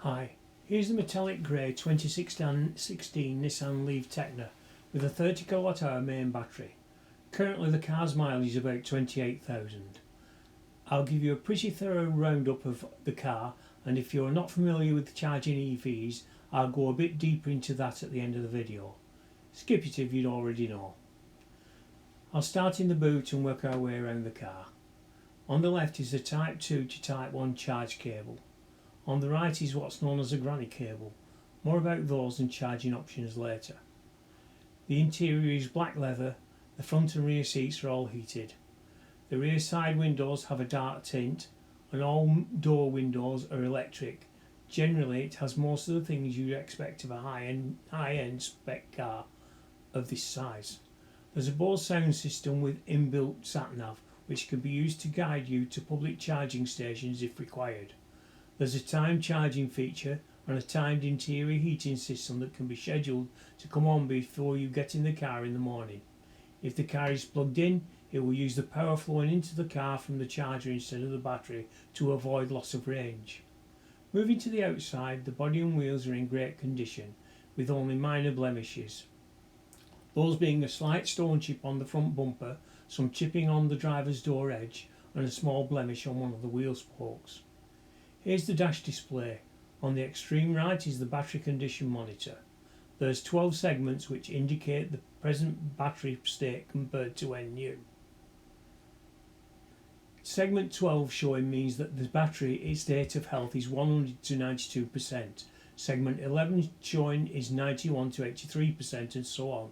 Hi, here's the metallic grey 2016 Nissan Leaf Tekna with a 30 kWh main battery. Currently the car's mileage is about 28,000. I'll give you a pretty thorough roundup of the car, and if you're not familiar with charging EVs, I'll go a bit deeper into that at the end of the video. Skip it if you'd already know. I'll start in the boot and work our way around the car. On the left is the Type 2 to Type 1 charge cable. On the right is what's known as a granny cable. More about those and charging options later. The interior is black leather, the front and rear seats are all heated. The rear side windows have a dark tint and all door windows are electric. Generally it has most of the things you'd expect of a high-end spec car of this size. There's a Bose sound system with inbuilt sat-nav which can be used to guide you to public charging stations if required. There's a time charging feature and a timed interior heating system that can be scheduled to come on before you get in the car in the morning. If the car is plugged in, it will use the power flowing into the car from the charger instead of the battery to avoid loss of range. Moving to the outside, the body and wheels are in great condition with only minor blemishes. Those being a slight stone chip on the front bumper, some chipping on the driver's door edge and a small blemish on one of the wheel spokes. Here's the dash display. On the extreme right is the battery condition monitor. There's 12 segments which indicate the present battery state compared to when new. Segment 12 showing means that the battery state of health is 100 to 92%. Segment 11 showing is 91 to 83% and so on.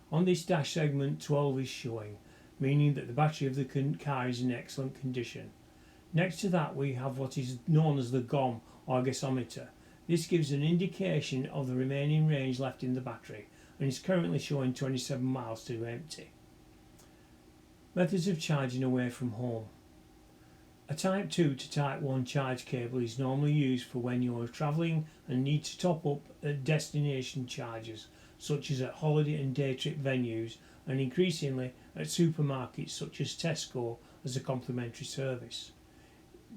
On this dash segment 12 is showing, meaning that the battery of the car is in excellent condition. Next to that we have what is known as the GOM or gasometer. This gives an indication of the remaining range left in the battery and is currently showing 27 miles to empty. Methods of charging away from home. A Type 2 to Type 1 charge cable is normally used for when you are travelling and need to top up at destination chargers such as at holiday and day trip venues and increasingly at supermarkets such as Tesco as a complimentary service.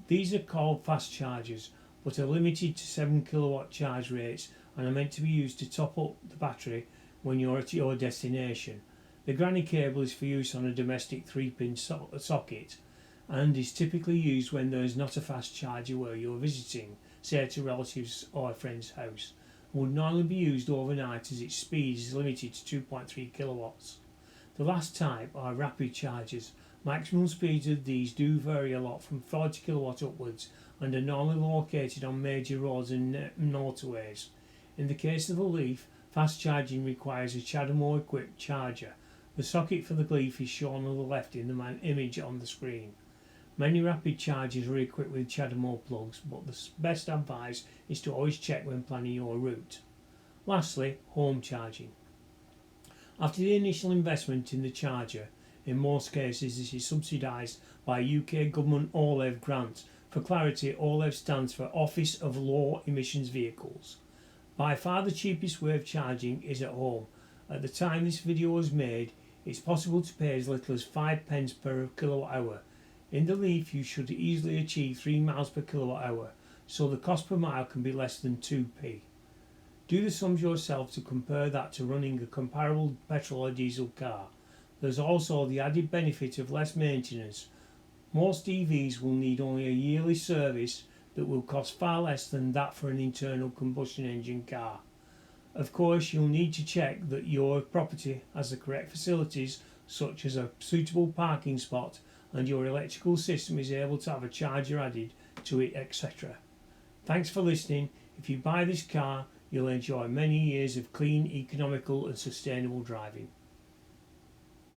These are called fast chargers but are limited to 7 kilowatt charge rates and are meant to be used to top up the battery when you're at your destination. The granny cable is for use on a domestic 3-pin socket and is typically used when there is not a fast charger where you're visiting, say at a relative's or a friend's house, and would normally be used overnight as its speed is limited to 2.3 kilowatts. The last type are rapid chargers. Maximum speeds of these do vary a lot from 40 kilowatt upwards and are normally located on major roads and motorways. In the case of the Leaf, fast charging requires a CHAdeMO equipped charger. The socket for the Leaf is shown on the left in the image on the screen. Many rapid chargers are equipped with CHAdeMO plugs, but the best advice is to always check when planning your route. Lastly, home charging. After the initial investment in the charger, in most cases this is subsidised by a UK government OLEV grant. For clarity, OLEV stands for Office of Low Emissions Vehicles. By far the cheapest way of charging is at home. At the time this video was made, it's possible to pay as little as 5 pence per kilowatt hour. In the Leaf you should easily achieve 3 miles per kilowatt hour, so the cost per mile can be less than 2p. Do the sums yourself to compare that to running a comparable petrol or diesel car. There's also the added benefit of less maintenance. Most EVs will need only a yearly service that will cost far less than that for an internal combustion engine car. Of course you'll need to check that your property has the correct facilities such as a suitable parking spot and your electrical system is able to have a charger added to it, etc. Thanks for listening. If you buy this car you'll enjoy many years of clean, economical and sustainable driving.